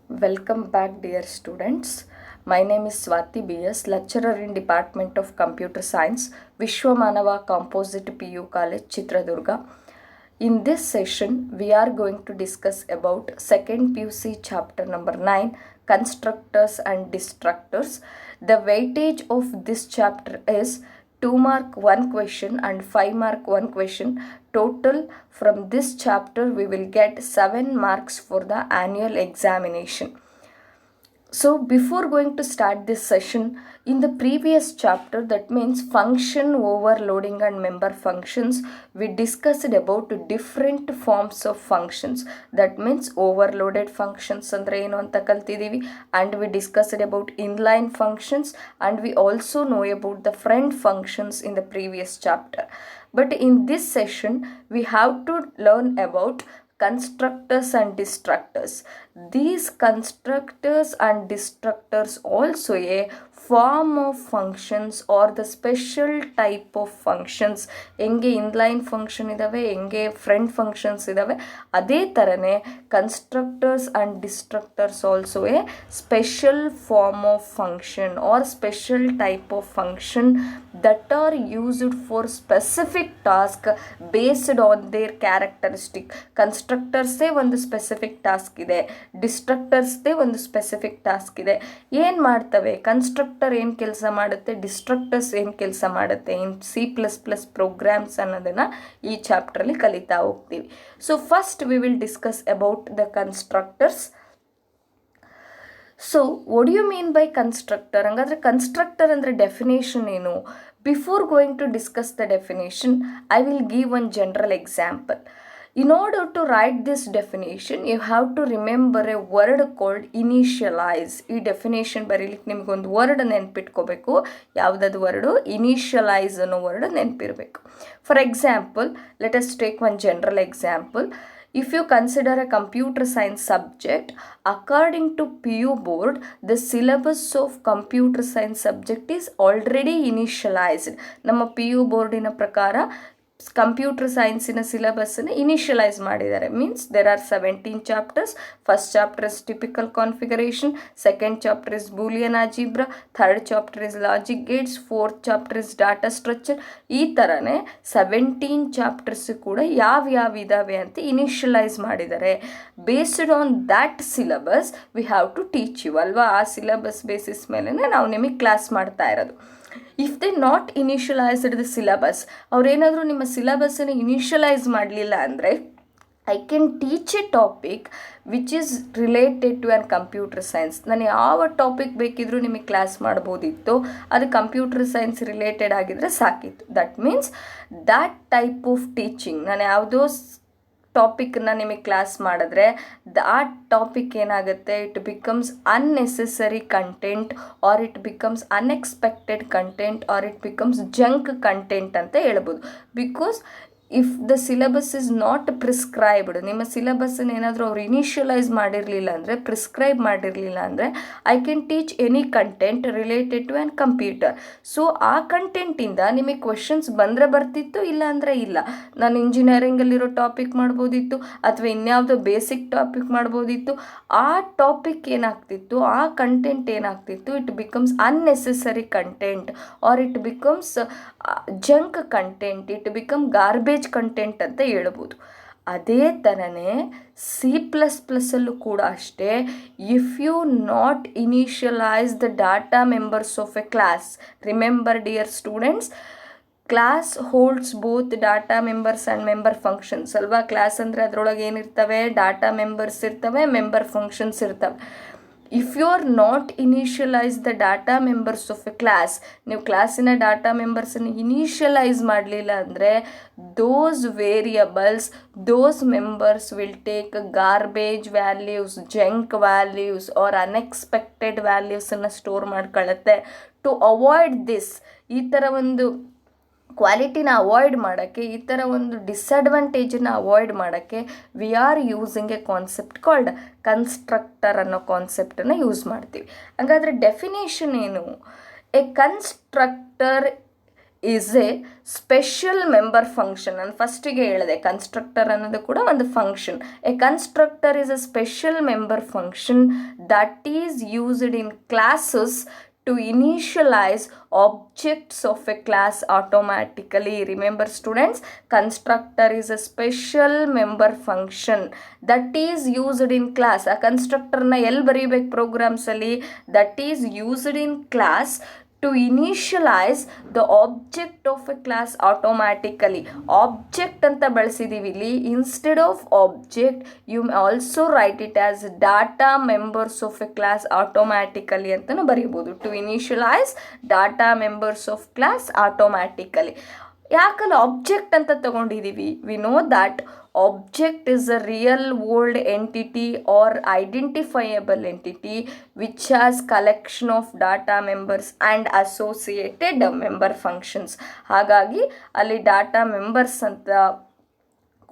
Welcome back, dear students. My name is Swati BS, lecturer in Department of Computer Science, Vishwamanava Composite PU College, Chitradurga. In this session, we are going to discuss about 2nd PUC chapter number 9, Constructors and Destructors. The weightage of this chapter is 2 mark 1 question and 5 mark 1 question. Total from this chapter we will get 7 marks for the annual examination. So before going to start this session, in the previous chapter, that means function overloading and member functions, we discussed about different forms of functions. That means overloaded functions andre ಏನು ಅಂತ ಕಲ್ತಿದ್ದೀವಿ, and we discussed about inline functions, and we also know about the friend functions in the previous chapter. But in this session, we have to learn about constructors and destructors. These constructors and destructors also a form of functions or the special type of functions. ಹೆಂಗೆ inline function ಇದ್ದಾವೆ, ಹೆಂಗೆ friend functions ಇದ್ದಾವೆ, ಅದೇ ಥರನೇ constructors and destructors also a special form of function are special type of function that are used for specific task based on their characteristic. ಕನ್ಸ್ಟ್ರಕ್ಟರ್ಸೇ ಒಂದು specific task ಇದೆ, ಡಿಸ್ಟ್ರಕ್ಟರ್ಸ್ದೇ ಒಂದು specific task ಇದೆ. ಏನು ಮಾಡ್ತವೆ? ಕನ್ಸ್ಟ್ರಕ್ಟರ್ ಏನು ಕೆಲಸ ಮಾಡುತ್ತೆ, ಡಿಸ್ಟ್ರಕ್ಟರ್ಸ್ ಏನು ಕೆಲಸ ಮಾಡುತ್ತೆ ಇನ್ C++ ಪ್ರೋಗ್ರಾಮ್ಸ್ ಅನ್ನೋದನ್ನು ಈ ಚಾಪ್ಟ್ರಲ್ಲಿ ಕಲಿತಾ ಹೋಗ್ತೀವಿ. So first we will discuss about the constructors. So what you mean by constructor? ಹಂಗಾದ್ರೆ ಕನ್ಸ್ಟ್ರಕ್ಟರ್ ಅಂದರೆ ಡೆಫಿನೇಷನ್ ಏನು? Before going to discuss the definition, I will give one general example. In order to write this definition, you have to remember a word called initialize. ಈ definition ಬರೀಲಿಕ್ಕೆ ನಿಮಗೊಂದು word ನೆನಪಿಟ್ಕೋಬೇಕು. ಯಾವುದಾದ್ರು word? Initialise ಅನ್ನೋ word ನೆನಪಿರಬೇಕು. For example, let us take one general example. If you consider a computer science subject, according to PU board, the syllabus of computer science subject is already initialized. ನಮ್ಮ PU ಬೋರ್ಡಿನ ಪ್ರಕಾರ computer ಸೈನ್ಸಿನ ಸಿಲೆಬಸ್ಸನ್ನು initialise ಮಾಡಿದ್ದಾರೆ. Means there are 17 chapters. First chapter is typical configuration, second chapter is Boolean algebra, third chapter is logic gates, fourth chapter is data structure. ಈ ಥರನೇ 17 chapters ಕೂಡ ಯಾವ್ಯಾವ ಇದ್ದಾವೆ ಅಂತ ಇನಿಷಿಯಲೈಸ್ ಮಾಡಿದ್ದಾರೆ. Based on that syllabus we have to teach you ಅಲ್ವಾ? ಆ syllabus basis ಮೇಲೆ ನಾವು ನಿಮಗೆ ಕ್ಲಾಸ್ ಮಾಡ್ತಾ ಇರೋದು. If they not initialised the syllabus, ಅವರೇನಾದರೂ ನಿಮ್ಮ ಸಿಲೆಬಸ್ಸನ್ನು ಇನಿಷಿಯಲೈಸ್ ಮಾಡಲಿಲ್ಲ ಅಂದರೆ I can teach a topic which is related to an computer science. ನಾನು ಯಾವ ಟಾಪಿಕ್ ಬೇಕಿದ್ರೂ ನಿಮಗೆ ಕ್ಲಾಸ್ ಮಾಡ್ಬೋದಿತ್ತು, ಅದು ಕಂಪ್ಯೂಟರ್ ಸೈನ್ಸ್ ರಿಲೇಟೆಡ್ ಆಗಿದ್ದರೆ ಸಾಕಿತ್ತು. That means that type of teaching, ನಾನು ಯಾವುದೋ ಟಾಪಿಕ್ನ ನಿಮಗೆ ಕ್ಲಾಸ್ ಮಾಡಿದ್ರೆ ಆ ಟಾಪಿಕ್ ಏನಾಗುತ್ತೆ, it becomes unnecessary content or it becomes unexpected content or it becomes junk content ಅಂತ ಹೇಳ್ಬೋದು. Because if the syllabus is not prescribed, ನಿಮ್ಮ ಸಿಲೆಬಸ್ಸನ್ನು ಏನಾದರೂ ಅವ್ರು ಇನಿಷಿಯಲೈಸ್ ಮಾಡಿರಲಿಲ್ಲ ಅಂದರೆ, ಪ್ರಿಸ್ಕ್ರೈಬ್ ಮಾಡಿರಲಿಲ್ಲ ಅಂದರೆ, I can teach any content related to an computer. So ಆ ಕಂಟೆಂಟಿಂದ ನಿಮಗೆ ಕ್ವೆಶನ್ಸ್ ಬಂದರೆ ಬರ್ತಿತ್ತು, ಇಲ್ಲ ಅಂದರೆ ಇಲ್ಲ. ನಾನು ಇಂಜಿನಿಯರಿಂಗಲ್ಲಿರೋ ಟಾಪಿಕ್ ಮಾಡ್ಬೋದಿತ್ತು, ಅಥವಾ ಇನ್ಯಾವುದೋ ಬೇಸಿಕ್ ಟಾಪಿಕ್ ಮಾಡ್ಬೋದಿತ್ತು. ಆ ಟಾಪಿಕ್ ಏನಾಗ್ತಿತ್ತು, ಆ ಕಂಟೆಂಟ್ ಏನಾಗ್ತಿತ್ತು, it becomes unnecessary content or it becomes junk content, it become garbage content ಅಂತ ಹೇಳ್ಬೋದು. ಅದೇ ಥರನೇ C++ಅಲ್ಲೂ ಕೂಡ ಅಷ್ಟೇ. If you not initialise the data members of a class, remember dear students, class holds both data members and member functions ಅಲ್ವಾ? Class ಅಂದರೆ ಅದರೊಳಗೆ ಏನಿರ್ತವೆ? ಡಾಟಾ ಮೆಂಬರ್ಸ್ ಇರ್ತವೆ, ಮೆಂಬರ್ ಫಂಕ್ಷನ್ಸ್ ಇರ್ತವೆ. If you are not initialise the data members of a class, ನೀವು ಕ್ಲಾಸಿನ data ಮೆಂಬರ್ಸನ್ನು initialise ಮಾಡಲಿಲ್ಲ ಅಂದರೆ those variables, those members will take garbage values, junk values or unexpected ವ್ಯಾಲ್ಯೂಸನ್ನು ಸ್ಟೋರ್ ಮಾಡ್ಕೊಳ್ಳುತ್ತೆ. ಟು ಅವಾಯ್ಡ್ ದಿಸ್, ಈ ಥರ ಒಂದು ಕ್ವಾಲಿಟಿನ ಅವಾಯ್ಡ್ ಮಾಡೋಕ್ಕೆ, ಈ ಥರ ಒಂದು ಡಿಸ್ಅಡ್ವಾಂಟೇಜನ್ನು ಅವಾಯ್ಡ್ ಮಾಡೋಕ್ಕೆ we are using a concept called constructor ಅನ್ನೋ ಕಾನ್ಸೆಪ್ಟನ್ನು ಯೂಸ್ ಮಾಡ್ತೀವಿ. ಹಾಗಾದರೆ ಡೆಫಿನೇಷನ್ ಏನು? A constructor is a special member function. ನಾನು ಫಸ್ಟಿಗೆ ಹೇಳಿದೆ ಕನ್ಸ್ಟ್ರಕ್ಟರ್ ಅನ್ನೋದು ಕೂಡ ಒಂದು function. A constructor is a special member function that is used in classes to initialize objects of a class automatically. Remember students, constructor is a special member function that is used in class. ಆ ಕನ್ಸ್ಟ್ರಕ್ಟರ್ನ ಎಲ್ಲಿ ಬರೀಬೇಕು ಪ್ರೋಗ್ರಾಮ್ಸಲ್ಲಿ? That is used in class to initialize the object of a class automatically. Object ಅಂತ ಬಳಸಿದೀವಿ ಇಲ್ಲಿ. Instead of object you may also write it as data members of a class automatically ಅಂತನೂ ಬರೀಬೋದು. To initialize data members of class automatically. ಯಾಕಲ್ಲ object ಅಂತ ತಗೊಂಡಿದ್ದೀವಿ? We know that object is a real world entity or identifiable entity which has collection of data members and associated member functions. ಹಾಗಾಗಿ ಅಲ್ಲಿ data members ಅಂತ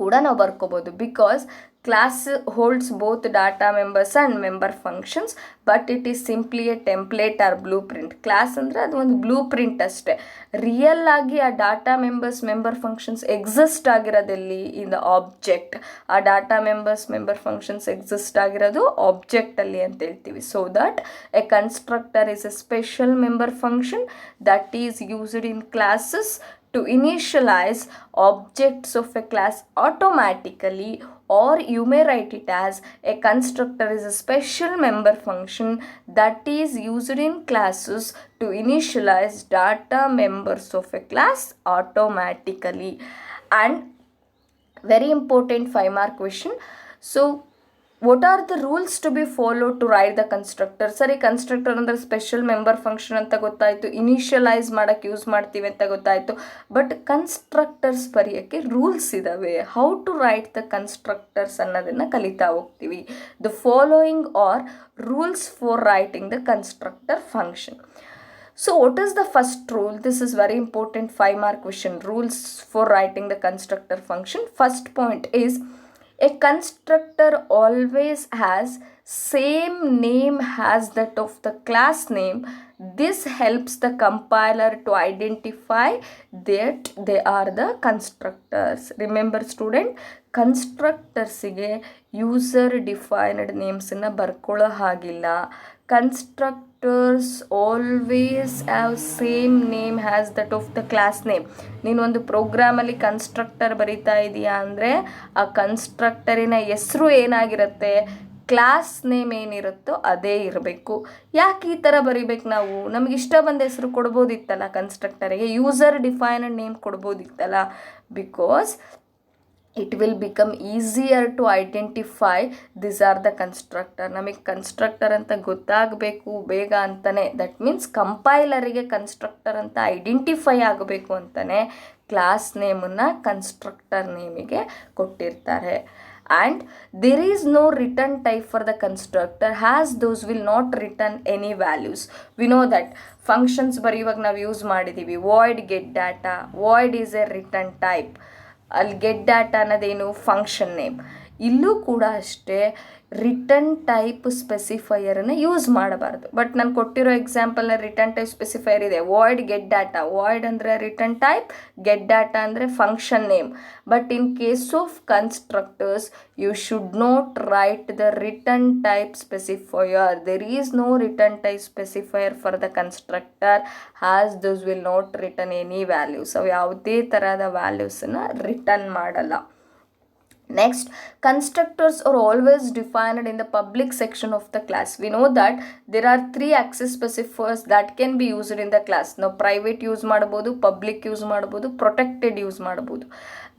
ಕೂಡ ನಾವು ಬರ್ಕೋಬೋದು. Because class holds both data members and member functions, but it is simply a template or blueprint. Class ಅಂದರೆ ಅದು ಒಂದು blueprint ಅಷ್ಟೇ. ರಿಯಲ್ ಆಗಿ ಆ data members member functions exist ಆಗಿರೋದಲ್ಲಿ ಇನ್ ದ ಆಬ್ಜೆಕ್ಟ್. ಆ data members member functions exist ಆಗಿರೋದು ಆಬ್ಜೆಕ್ಟಲ್ಲಿ ಅಂತ ಹೇಳ್ತೀವಿ. So that a constructor is a special member function that is used in classes to initialize objects of a class automatically, or you may write it as a constructor is a special member function that is used in classes to initialize data members of a class automatically. And very important 5-mark question. So what are the rules to be followed to write the constructor? ಸರಿ, constructor ಅಂದರೆ special member function ಅಂತ ಗೊತ್ತಾಯಿತು, initialise ಮಾಡೋಕ್ಕೆ use ಮಾಡ್ತೀವಿ ಅಂತ ಗೊತ್ತಾಯಿತು. But constructors ಬರೆಯೋಕ್ಕೆ rules ಇದ್ದಾವೆ. How to write the constructors ಅನ್ನೋದನ್ನು ಕಲಿತಾ ಹೋಗ್ತೀವಿ. The following are rules for writing the constructor function. So what is the first rule? This is very important 5-mark question. Rules for writing the constructor function. First point is a constructor always has same name as that of the class name. This helps the compiler to identify that they are the constructors. Remember student, constructorsಗೆ user defined ನೇಮ್ಸನ್ನು ಬರ್ಕೊಳ್ಳೋ ಹಾಗಿಲ್ಲ. Constructors always have same name has that of the class name. ನೀನು ಒಂದು ಪ್ರೋಗ್ರಾಮಲ್ಲಿ constructor ಬರಿತಾ ಇದೆಯಾ ಅಂದರೆ ಆ ಕನ್ಸ್ಟ್ರಕ್ಟರಿನ ಹೆಸರು ಏನಾಗಿರುತ್ತೆ, ಕ್ಲಾಸ್ ನೇಮ್ ಏನಿರುತ್ತೋ ಅದೇ ಇರಬೇಕು. ಯಾಕೆ ಈ ಥರ ಬರಿಬೇಕು ನಾವು? ನಮ್ಗೆ ಇಷ್ಟ ಬಂದ ಹೆಸರು ಕೊಡ್ಬೋದಿತ್ತಲ್ಲ ಕನ್ಸ್ಟ್ರಕ್ಟರಿಗೆ, ಯೂಸರ್ ಡಿಫೈನ್ಡ್ ನೇಮ್ ಕೊಡ್ಬೋದಿತ್ತಲ್ಲ. Because it will become easier to identify this or the constructor. ನಮಗೆ ಕನ್ಸ್ಟ್ರಕ್ಟರ್ ಅಂತ ಗೊತ್ತಾಗಬೇಕು ಬೇಗ ಅಂತಲೇ, ದಟ್ ಮೀನ್ಸ್ ಕಂಪೈಲರಿಗೆ ಕನ್ಸ್ಟ್ರಕ್ಟರ್ ಅಂತ ಐಡೆಂಟಿಫೈ ಆಗಬೇಕು ಅಂತಲೇ ಕ್ಲಾಸ್ ನೇಮನ್ನು ಕನ್ಸ್ಟ್ರಕ್ಟರ್ ನೇಮಿಗೆ ಕೊಟ್ಟಿರ್ತಾರೆ. And there is no return type for the constructor as those will not return any values. We know that functions ಬರೆಯುವಾಗ ನಾವು ಯೂಸ್ ಮಾಡಿದ್ದೀವಿ void get data. void is a return type. ಅಲ್ಲಿ get data ಅನ್ನೋದೇನು, function name. ಇಲ್ಲೂ ಕೂಡ ಅಷ್ಟೇ return type ಸ್ಪೆಸಿಫೈಯರನ್ನು use ಮಾಡಬಾರ್ದು. ಬಟ್ ನಾನು ಕೊಟ್ಟಿರೋ ಎಕ್ಸಾಂಪಲ್ನ ರಿಟರ್ನ್ ಟೈಪ್ ಸ್ಪೆಸಿಫೈಯರ್ ಇದೆ. ವಾಯ್ಡ್ ಗೆಟ್ ಡಾಟಾ, ವಾಯ್ಡ್ ಅಂದರೆ ರಿಟರ್ನ್ ಟೈಪ್, ಗೆಟ್ ಡಾಟಾ ಅಂದರೆ function name. But in case of constructors you should not write the return type specifier. There is no return type specifier for the constructor as those will not return any values. ಅವು ಯಾವುದೇ ಥರದ ವ್ಯಾಲ್ಯೂಸನ್ನು return ಮಾಡಲ್ಲ. Next, constructors are always defined in the public section of the class. We know that there are 3 access specifiers that can be used in the class. Now private use ಮಾಡಬಹುದು, public use ಮಾಡಬಹುದು, protected use ಮಾಡಬಹುದು.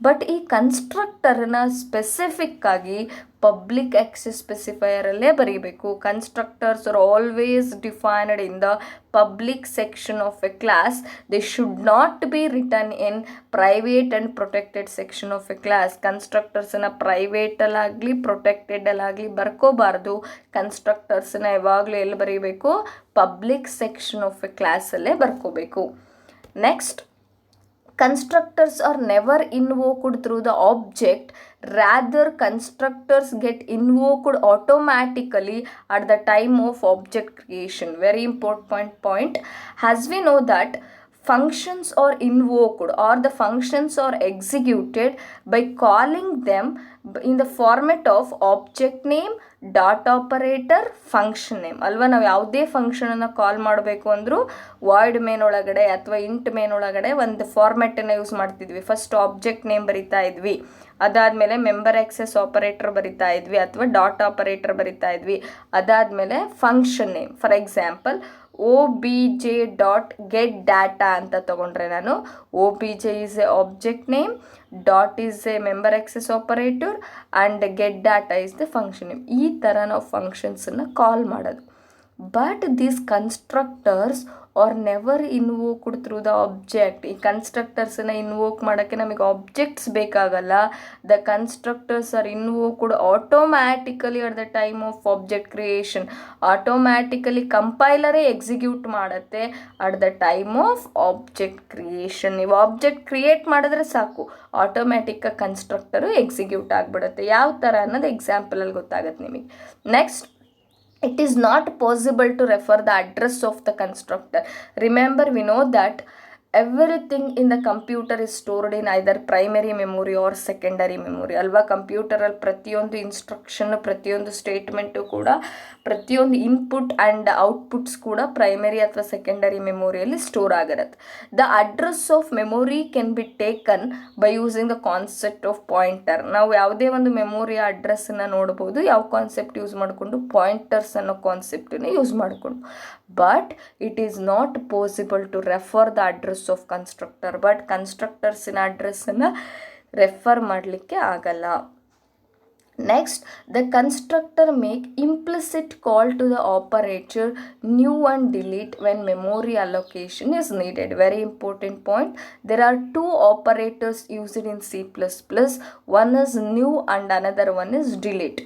But ಈ ಕನ್ಸ್ಟ್ರಕ್ಟರ್ನ specific ಆಗಿ public access ಸ್ಪೆಸಿಫೈಯರಲ್ಲೇ ಬರೀಬೇಕು. Constructors are always defined in the public section of a class. They should not be return in private and protected section of a class. ಕನ್ಸ್ಟ್ರಕ್ಟರ್ಸನ್ನ ಪ್ರೈವೇಟಲ್ಲಾಗಲಿ ಪ್ರೊಟೆಕ್ಟೆಡಲ್ಲಾಗಲಿ ಬರ್ಕೋಬಾರ್ದು. ಕನ್ಸ್ಟ್ರಕ್ಟರ್ಸನ್ನ ಯಾವಾಗಲೂ ಎಲ್ಲಿ ಬರೀಬೇಕು, ಪಬ್ಲಿಕ್ ಸೆಕ್ಷನ್ ಆಫ್ ಎ ಕ್ಲಾಸಲ್ಲೇ ಬರ್ಕೋಬೇಕು. Next, constructors are never invoked through the object, rather constructors get invoked automatically at the time of object creation. Very important point. As we know that functions are invoked or the functions are executed by calling them in the format of object name, dot operator, function name ಅಲ್ವಾ. ನಾವು ಯಾವುದೇ ಫಂಕ್ಷನನ್ನು ಕಾಲ್ ಮಾಡಬೇಕು ಅಂದರೂ void main ಒಳಗಡೆ ಅಥವಾ int main ಒಳಗಡೆ ಒಂದು ಫಾರ್ಮೆಟನ್ನು use ಮಾಡ್ತಿದ್ವಿ. ಫಸ್ಟ್ ಆಬ್ಜೆಕ್ಟ್ ನೇಮ್ ಬರಿತಾ ಇದ್ವಿ, ಅದಾದಮೇಲೆ ಮೆಂಬರ್ ಆಕ್ಸೆಸ್ ಆಪರೇಟರ್ ಬರಿತಾ ಇದ್ವಿ ಅಥವಾ ಡಾಟ್ ಆಪರೇಟರ್ ಬರಿತಾ ಇದ್ವಿ, ಅದಾದಮೇಲೆ function name. For example obj.getData ಅಂತ ತಗೊಂಡ್ರೆ ನಾನು obj is a object name, dot is a member access operator and getData is the function name. ಈ ಥರ ನಾವು ಫಂಕ್ಷನ್ಸನ್ನು ಕಾಲ್ ಮಾಡೋದು. But these constructors are never invoked through the object. ಈ ಕನ್ಸ್ಟ್ರಕ್ಟರ್ಸನ್ನು ಇನ್ವೋಕ್ ಮಾಡೋಕ್ಕೆ ನಮಗೆ ಆಬ್ಜೆಕ್ಟ್ಸ್ ಬೇಕಾಗಲ್ಲ. The constructors are invoked automatically at the time of object creation. Automatically ಕಂಪೈಲರೇ ಎಕ್ಸಿಕ್ಯೂಟ್ ಮಾಡುತ್ತೆ at the time of object creation. ನೀವು object create ಮಾಡಿದ್ರೆ ಸಾಕು, ಆಟೋಮ್ಯಾಟಿಕ್ಕಾಗಿ ಕನ್ಸ್ಟ್ರಕ್ಟರು ಎಕ್ಸಿಕ್ಯೂಟ್ ಆಗಿಬಿಡುತ್ತೆ. ಯಾವ ಥರ ಅನ್ನೋದು ಎಕ್ಸಾಂಪಲಲ್ಲಿ ಗೊತ್ತಾಗುತ್ತೆ ನಿಮಗೆ. Next, it is not possible to refer the address of the constructor. Remember, we know that everything in the computer is stored in either primary memory or secondary memory ಅಲ್ವಾ. ಕಂಪ್ಯೂಟರಲ್ಲಿ ಪ್ರತಿಯೊಂದು ಇನ್ಸ್ಟ್ರಕ್ಷನ್, ಪ್ರತಿಯೊಂದು statement ಕೂಡ, ಪ್ರತಿಯೊಂದು input and outputs ಕೂಡ primary ಅಥವಾ secondary ಮೆಮೊರಿಯಲ್ಲಿ store ಆಗಿರುತ್ತೆ. The address of memory can be taken by using the concept of pointer. ನಾವು ಯಾವುದೇ ಒಂದು ಮೆಮೊರಿಯ ಅಡ್ರೆಸ್ಸನ್ನು ನೋಡ್ಬೋದು, ಯಾವ ಕಾನ್ಸೆಪ್ಟ್ ಯೂಸ್ ಮಾಡಿಕೊಂಡು, ಪಾಯಿಂಟರ್ಸ್ ಅನ್ನೋ ಕಾನ್ಸೆಪ್ಟನ್ನು ಯೂಸ್ ಮಾಡಿಕೊಂಡು. But it is not possible to refer the address of constructor. But ಕನ್ಸ್ಟ್ರಕ್ಟರ್ಸಿನ ಅಡ್ರೆಸ್ಸನ್ನು ರೆಫರ್ ಮಾಡಲಿಕ್ಕೆ ಆಗಲ್ಲ. Next, the constructor make implicit call to the operator new and delete when memory allocation is needed. Very important point. There are two operators used in C++. One is new and another one is delete.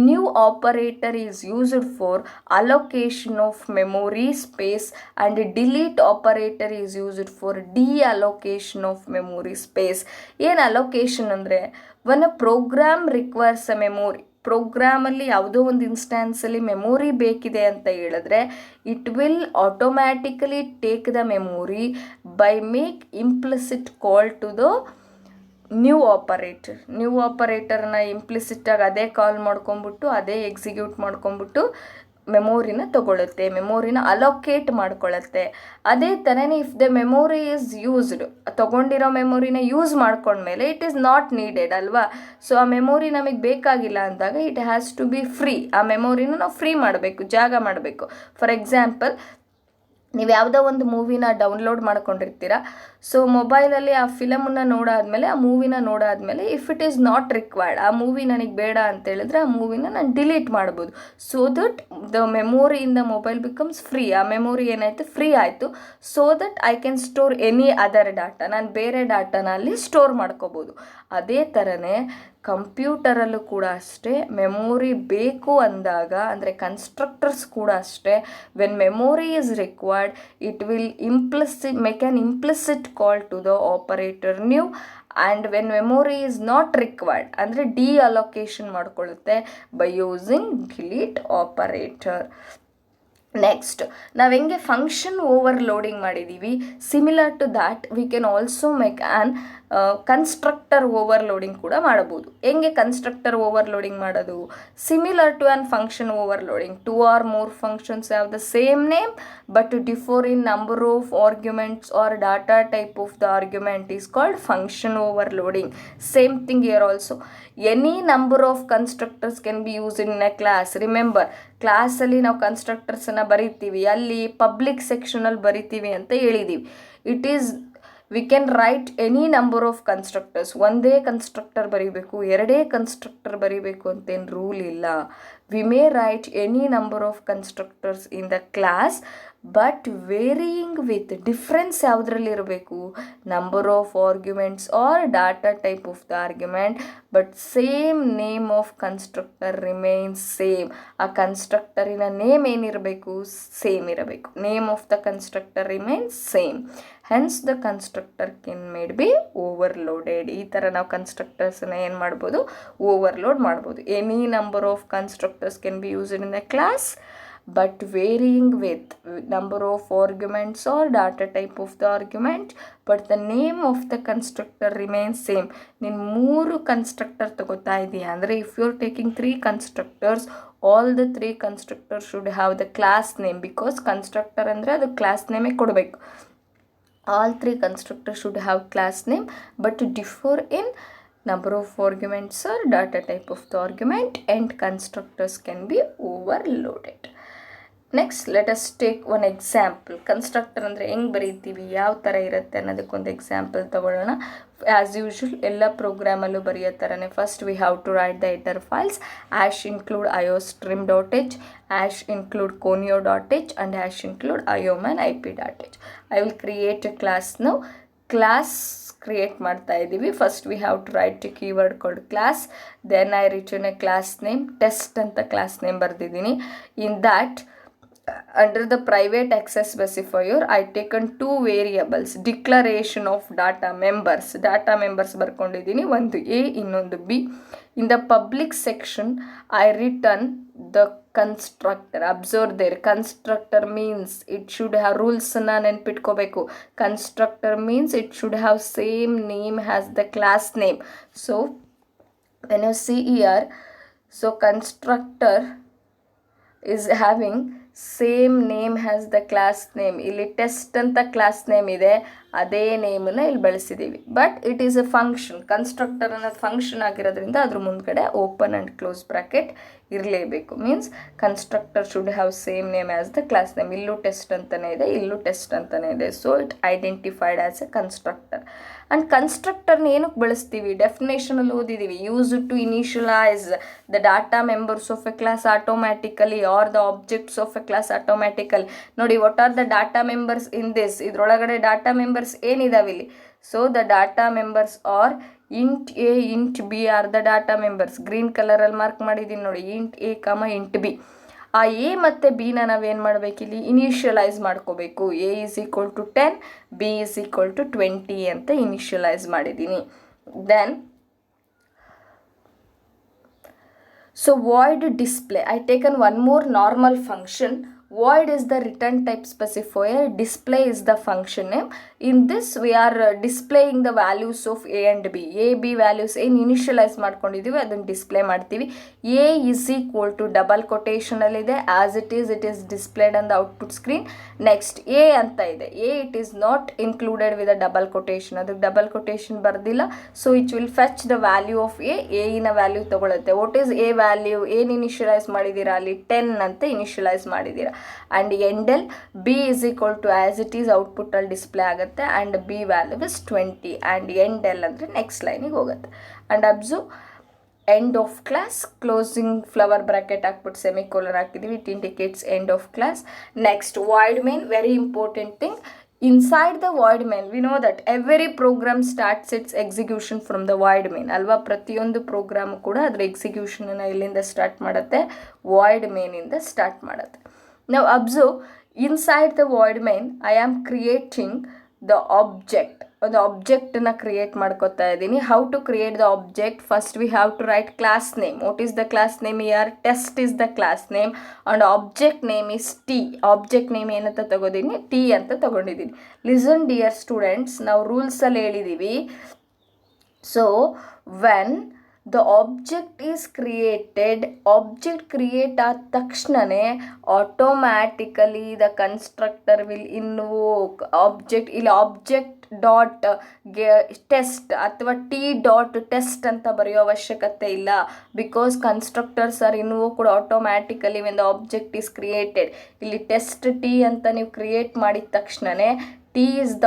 New operator is used for allocation of memory space and delete operator is used for deallocation of memory space. ಏನು allocation ಅಂದರೆ, when a program requires a memory, ಪ್ರೋಗ್ರಾಮಲ್ಲಿ ಯಾವುದೋ ಒಂದು ಇನ್ಸ್ಟ್ಯಾನ್ಸಲ್ಲಿ memory ಬೇಕಿದೆ ಅಂತ ಹೇಳಿದ್ರೆ it will automatically take the memory by make implicit call to the new operator. New ಆಪರೇಟರ್ನ ಇಂಪ್ಲಿಸಿಟ್ಟಾಗಿ ಅದೇ ಕಾಲ್ ಮಾಡ್ಕೊಂಬಿಟ್ಟು ಅದೇ ಎಕ್ಸಿಕ್ಯೂಟ್ ಮಾಡ್ಕೊಂಬಿಟ್ಟು ಮೆಮೊರಿನ ತೊಗೊಳುತ್ತೆ, ಮೆಮೊರಿನ ಅಲೋಕೇಟ್ ಮಾಡ್ಕೊಳ್ಳುತ್ತೆ. ಅದೇ ಥರನೇ if the memory is used, ತೊಗೊಂಡಿರೋ ಮೆಮೊರಿನ ಯೂಸ್ ಮಾಡ್ಕೊಂಡ್ಮೇಲೆ ಇಟ್ ಈಸ್ ನಾಟ್ ನೀಡೆಡ್ ಅಲ್ವಾ. ಸೊ ಆ ಮೆಮೊರಿ ನಮಗೆ ಬೇಕಾಗಿಲ್ಲ ಅಂದಾಗ it has to be free. ಆ ಮೆಮೊರಿನ ನಾವು ಫ್ರೀ ಮಾಡಬೇಕು, ಜಾಗ ಮಾಡಬೇಕು. ಫಾರ್ ಎಕ್ಸಾಂಪಲ್, ನೀವು ಯಾವುದೋ ಒಂದು ಮೂವಿನ ಡೌನ್ಲೋಡ್ ಮಾಡ್ಕೊಂಡಿರ್ತೀರ. ಸೊ ಮೊಬೈಲಲ್ಲಿ ಆ ಫಿಲಮನ್ನು ನೋಡಾದ್ಮೇಲೆ, ಆ ಮೂವಿನ ನೋಡಾದ್ಮೇಲೆ if it is not required, ಆ ಮೂವಿ ನನಗೆ ಬೇಡ ಅಂತ ಹೇಳಿದ್ರೆ ಆ ಮೂವಿನ ನಾನು ಡಿಲೀಟ್ ಮಾಡ್ಬೋದು. So that the memory in the mobile becomes free. ಆ ಮೆಮೊರಿ ಏನಾಯಿತು, ಫ್ರೀ ಆಯಿತು. So that I can store any other data, ನಾನು ಬೇರೆ ಡಾಟಾನ ಅಲ್ಲಿ ಸ್ಟೋರ್ ಮಾಡ್ಕೋಬೋದು. ಅದೇ ಥರನೇ ಕಂಪ್ಯೂಟರಲ್ಲೂ ಕೂಡ ಅಷ್ಟೇ, ಮೆಮೊರಿ ಬೇಕು ಅಂದಾಗ, ಅಂದರೆ ಕನ್ಸ್ಟ್ರಕ್ಟರ್ಸ್ ಕೂಡ ಅಷ್ಟೇ, when memory is required it will make an implicit call to the operator new. And when memory is not required ಅಂದರೆ ಡಿಅಲೋಕೇಶನ್ ಮಾಡ್ಕೊಳ್ಳುತ್ತೆ by using delete operator. Next, ನಾವು ಹೆಂಗೆ ಫಂಕ್ಷನ್ ಓವರ್ಲೋಡಿಂಗ್ ಮಾಡಿದ್ದೀವಿ, similar to that we can also make an constructor overloading ಕೂಡ ಮಾಡಬಹುದು. ಹೆಂಗೆ constructor overloading ಮಾಡೋದು? Similar to an function overloading. 2 or more functions have the same name but differ in number of arguments or data type of the argument is called function overloading. Same thing here also. Any number of constructors can be used in a class. Remember, ಕ್ಲಾಸಲ್ಲಿ ನಾವು ಕನ್ಸ್ಟ್ರಕ್ಟರ್ಸನ್ನು ಬರಿತೀವಿ, ಅಲ್ಲಿ public ಸೆಕ್ಷನಲ್ಲಿ ಬರಿತೀವಿ ಅಂತ ಹೇಳಿದ್ದೀವಿ. It is we can write any number of constructors. ಒಂದೇ constructor ಬರೀಬೇಕು, ಎರಡೇ ಕನ್ಸ್ಟ್ರಕ್ಟರ್ ಬರೀಬೇಕು ಅಂತೇನು ರೂಲ್ ಇಲ್ಲ. We may write any number of constructors in the class, but varying with difference ಯಾವುದ್ರಲ್ಲಿ ಇರಬೇಕು, number of arguments or data type of the argument, but same name of constructor remains same. ಆ ಕನ್ಸ್ಟ್ರಕ್ಟರಿನ name ಏನಿರಬೇಕು, same ಇರಬೇಕು. Name of the constructor remains same. Hence the constructor Ken made B overloaded. ಈ ಥರ ನಾವು ಕನ್ಸ್ಟ್ರಕ್ಟರ್ಸನ್ನ ಏನು ಮಾಡ್ಬೋದು, ಓವರ್ಲೋಡ್ ಮಾಡ್ಬೋದು. Any number of constructors can be used in the class but varying with number of arguments or data type of the argument, but the name of the constructor remains same. ನೀನು 3 constructor ತಗೋತಾ ಇದೆಯಾ ಅಂದರೆ if you are taking 3 constructors, all the 3 constructors should have the class name, because constructor ಅಂದರೆ ಅದು class ನೇಮೇ ಕೊಡಬೇಕು. all 3 constructors should have class name but differ in number of arguments or data type of the argument, and constructors can be overloaded. Next, let us take one example. Constructor ಅಂದರೆ ಹೆಂಗೆ ಬರೀತೀವಿ, ಯಾವ ಥರ ಇರುತ್ತೆ ಅನ್ನೋದಕ್ಕೊಂದು example ತಗೊಳ್ಳೋಣ. As usual ಎಲ್ಲ ಪ್ರೋಗ್ರಾಮಲ್ಲೂ ಬರೆಯೋ ಥರನೇ first we have to write the header files hash include iostream.h, hash include conio.h and hash include ioman.ip.h. I will create a class now. Class create ಮಾಡ್ತಾ ಇದ್ದೀವಿ. First we have to write a keyword called class, then I return a class name, test ಅಂತ class name ಬರೆದಿದ್ದೀನಿ. In that under the private access specifier I taken 2 variables, declaration of data members ಬರ್ಕೊಂಡಿದ್ದೀನಿ, ಒಂದು A ಇನ್ನೊಂದು B. in the public section I written the constructor. observe there, constructor means it should have rules na ನೆನ್ಪಿಟ್ಕೋಬೇಕು. constructor means it should have same name as the class name. So when you see here, so constructor is having same name has the class name. ಇಲ್ಲಿ test ಅಂತ class name ಇದೆ, ಅದೇ ನೇಮನ್ನ ಇಲ್ಲಿ ಬಳಸಿದ್ದೀವಿ. But it is a function, constructor ಅನ್ನೋದು function ಆಗಿರೋದ್ರಿಂದ ಅದ್ರ ಮುಂದ್ಗಡೆ ಓಪನ್ ಆ್ಯಂಡ್ ಕ್ಲೋಸ್ ಬ್ರಾಕೆಟ್ ಇರಲೇಬೇಕು. Means constructor should have same name as the class name. ಇಲ್ಲೂ ಟೆಸ್ಟ್ ಅಂತಲೇ ಇದೆ, ಇಲ್ಲೂ ಟೆಸ್ಟ್ ಅಂತಲೇ ಇದೆ. So it identified as a constructor. And ಕನ್ಸ್ಟ್ರಕ್ಟರ್ನ ಏನಕ್ಕೆ ಬಳಸ್ತೀವಿ, ಡೆಫಿನೇಷನಲ್ಲಿ ಓದಿದ್ದೀವಿ. Use to initialise the data members of a class automatically are the objects of a class automatically. ನೋಡಿ, what are the data members in this, ಇದರೊಳಗಡೆ data members ಏನಿದಾವೆ ಇಲ್ಲಿ. So the data members are int a int b are the data members. Green ಕಲರಲ್ಲಿ mark ಮಾಡಿದ್ದೀನಿ ನೋಡಿ, int a, int b. ಆ a ಮತ್ತು ಬಿನ ನಾವೇನು ಮಾಡಬೇಕು, ಇಲ್ಲಿ ಇನಿಷಿಯಲೈಸ್ ಮಾಡ್ಕೋಬೇಕು. A is equal to 10, b is equal to 20 ಅಂತ ಇನಿಷಿಯಲೈಸ್ ಮಾಡಿದ್ದೀನಿ. Then so void display, I taken one more normal function. void is the return type specifier, display is the function name. in this we are displaying the values of a and b. a b values ಏನು initialise ಮಾಡ್ಕೊಂಡಿದ್ದೀವಿ ಅದನ್ನು display ಮಾಡ್ತೀವಿ. a is equal to double quotation ಅಲ್ಲಿ ಇದೆ, as it is displayed on the output screen. Next a ಅಂತ ಇದೆ, a it is not included with a double quotation, ಅದಕ್ಕೆ double quotation ಬರ್ದಿಲ್ಲ. So it will fetch the value of a ನ value ತಗೊಳುತ್ತೆ. What is a value, ಏನು initialise ಮಾಡಿದ್ದೀರಾ ಅಲ್ಲಿ 10 ಅಂತ ಇನಿಷಿಯಲೈಸ್ ಮಾಡಿದ್ದೀರಾ. And endl b is equal to as it is output ಅಲ್ಲಿ ಡಿಸ್ಪ್ಲೇ ಆಗುತ್ತೆ. And b value is 20 and endl ಅಂದರೆ ನೆಕ್ಸ್ಟ್ ಲೈನಿಗೆ ಹೋಗುತ್ತೆ. And observe end of class, closing flower bracket ಹಾಕ್ಬಿಟ್ಟು ಸೆಮಿಕೋಲನ್ ಹಾಕಿದ್ದೀವಿ, it indicates end of class. Next void main, very important thing. inside the void main we know that every program starts its execution from the void main ಅಲ್ವಾ. ಪ್ರತಿಯೊಂದು program ಕೂಡ ಅದರ ಎಕ್ಸಿಕ್ಯೂಷನನ್ನು ಇಲ್ಲಿಂದ start ಮಾಡುತ್ತೆ, void main ಇಂದ start ಮಾಡುತ್ತೆ. now observe, inside the void main I am creating the object. ಒಂದು ಆಬ್ಜೆಕ್ಟನ್ನು create ಮಾಡ್ಕೋತಾ ಇದ್ದೀನಿ. How to create the object, first we have to write class name. What is the class name here, test is the class name and object name is T. Object name ಏನಂತ ತಗೋದೀನಿ, T ಅಂತ ತಗೊಂಡಿದ್ದೀನಿ. Listen dear students, ನಾವು ರೂಲ್ಸಲ್ಲಿ ಹೇಳಿದ್ದೀವಿ. So when the object is created, object create ಆದ ತಕ್ಷಣವೇ automatically the constructor will invoke object. ಇಲ್ಲಿ ಆಬ್ಜೆಕ್ಟ್ ಡಾಟ್ ಟೆಸ್ಟ್ ಅಥವಾ ಟಿ ಡಾಟ್ ಟೆಸ್ಟ್ ಅಂತ ಬರೆಯೋ ಅವಶ್ಯಕತೆ ಇಲ್ಲ, because constructors are invoked automatically when the object is created. ಇಲ್ಲಿ ಟೆಸ್ಟ್ ಟಿ ಅಂತ ನೀವು ಕ್ರಿಯೇಟ್ ಮಾಡಿದ ತಕ್ಷಣವೇ T is the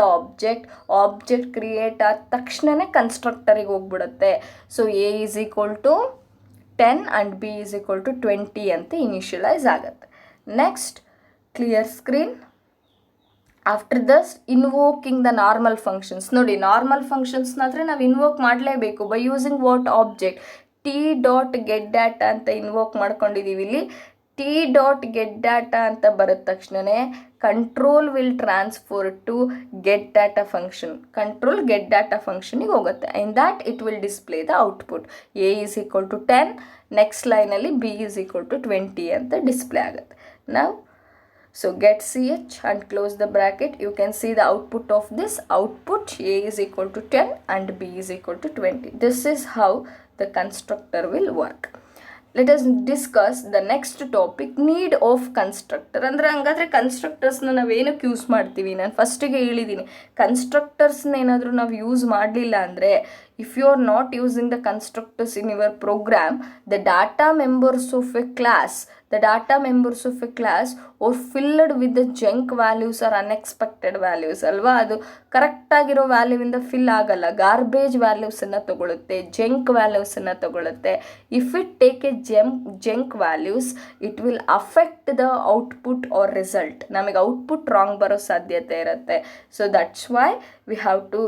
object create ಆದ ತಕ್ಷಣವೇ ಕನ್ಸ್ಟ್ರಕ್ಟರಿಗೆ ಹೋಗ್ಬಿಡುತ್ತೆ. So a is equal to 10 and b is equal to 20 ಅಂತ ಇನಿಷಿಯಲೈಸ್ ಆಗುತ್ತೆ. Next clear screen. After thus invoking the normal functions. ನೋಡಿ, ನಾರ್ಮಲ್ ಫಂಕ್ಷನ್ಸ್ನಾದರೆ ನಾವು ಇನ್ವೋಕ್ ಮಾಡಲೇಬೇಕು by using what object, T dot get data ಅಂತ ಇನ್ವೋಕ್ ಮಾಡ್ಕೊಂಡಿದ್ದೀವಿ. ಇಲ್ಲಿ T dot get data ಅಂತ ಬರೋದ ತಕ್ಷಣವೇ control will transfer to get data function. Control get data ಫಂಕ್ಷನಿಗೆ ಹೋಗುತ್ತೆ. In that it will display the output. A is equal to 10, next ಲೈನಲ್ಲಿ B is equal to 20 ಅಂತ display ಆಗುತ್ತೆ. ನಾವು so get ch and close the bracket. You can see the output of this. Output A is equal to 10 and B is equal to 20. This is how the constructor will work. Let us discuss the next topic, need of constructor. ಅಂದರೆ ಹಂಗಾದರೆ ಕನ್ಸ್ಟ್ರಕ್ಟರ್ಸ್ನ ನಾವೇನಕ್ಕೆ use ಮಾಡ್ತೀವಿ? ನಾನು ಫಸ್ಟಿಗೆ ಹೇಳಿದ್ದೀನಿ, ಕನ್ಸ್ಟ್ರಕ್ಟರ್ಸ್ನ ಏನಾದರೂ ನಾವು use ಮಾಡಲಿಲ್ಲ ಅಂದರೆ, if you are not using the constructors in your program, the data members of a class or filled with the junk values or unexpected values ಅಲ್ವಾ? ಅದು ಕರೆಕ್ಟಾಗಿರೋ ವ್ಯಾಲ್ಯೂವಿಂದ ಫಿಲ್ ಆಗಲ್ಲ, ಗಾರ್ಬೇಜ್ ವ್ಯಾಲ್ಯೂಸನ್ನು ತಗೊಳುತ್ತೆ, ಜಂಕ್ ವ್ಯಾಲ್ಯೂಸನ್ನು ತಗೊಳುತ್ತೆ. If it take a junk values, it will affect the output or result. ನಮಗೆ output wrong ಬರೋ ಸಾಧ್ಯತೆ ಇರುತ್ತೆ. So that's why we have to